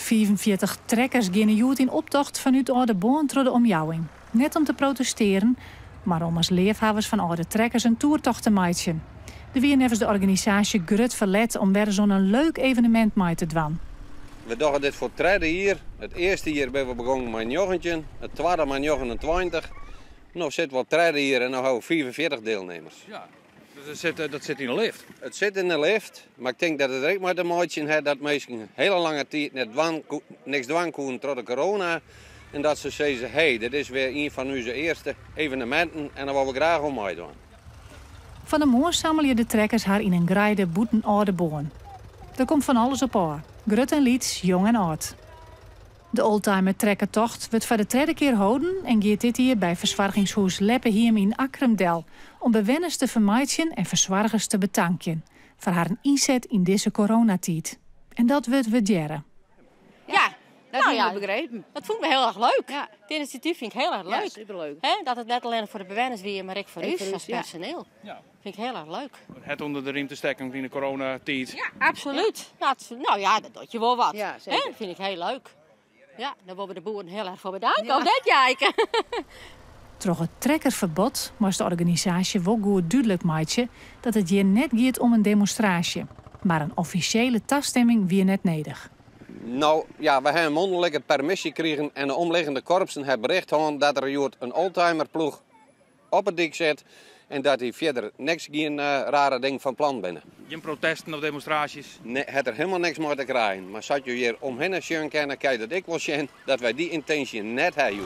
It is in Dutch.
45 trekkers gaan joet in optocht vanuit Oude Boon door de omjouwing. Net om te protesteren, maar om als leefhavers van oude trekkers een toertocht te maken. De wie nevens de organisatie grut verlet om weer zo'n leuk evenement mee te doen. We doen dit voor het tweede jaar. Het eerste jaar ben we begonnen met een jochentje, het tweede met 29. Nu zitten we op het tweede jaar en nu hebben we 45 deelnemers. Ja, dus dat zit in de lift. Het zit in de lift, maar ik denk dat het ook met de maatje heeft dat mensen een hele lange tijd niks dwang konden door de corona. En dat ze zeggen, hey, dit is weer een van onze eerste evenementen en daar willen we graag om meedoen. Van de morgen samel je de trekkers haar in een graaide boeten oude boon. Er komt van alles op aan. Grut en lieds, jong en oud. De oldtimer trekkertocht wordt voor de tweede keer houden en gaat dit hier bij verzorgingshuis Leppeheim in Akremdel om bewenners te vermijden en verzorgers te bedanken voor haar inzet in deze coronatijd. En dat wordt we jaren. Ja, dat heb ja, ik begrepen. Dat vond ik heel erg leuk. Ja. Het initiatief vind ik heel erg leuk. Ja, superleuk. Hè, dat het net alleen voor de bewoners weer, maar ook voor Ook u voor als ons, ja. personeel. Ja. Vind ik heel erg leuk. Het onder de riem te steken in de coronatijd. Ja, absoluut. Ja. Nou ja, dat doet je wel wat. Ja, Hè, zeker. dat vind ik heel leuk. Ja, daar willen we de boeren heel erg voor bedanken. Of dat kijken. Troch het trekkerverbod moest de organisatie wel goed duidelijk maken dat het hier net gaat om een demonstratie. Maar een officiële taststemming weer net nodig. Nou ja, we hebben mondelinge permissie gekregen en de omliggende korpsen hebben bericht gehad dat er een oldtimerploeg op het dik zit en dat hij verder niks geen rare ding van plan binnen. Geen protesten of demonstraties. Nee, het er helemaal niks mee te krijgen. Maar zat je hier omheen zien kennen, kan je dat ik wel zien dat wij die intentie net hebben.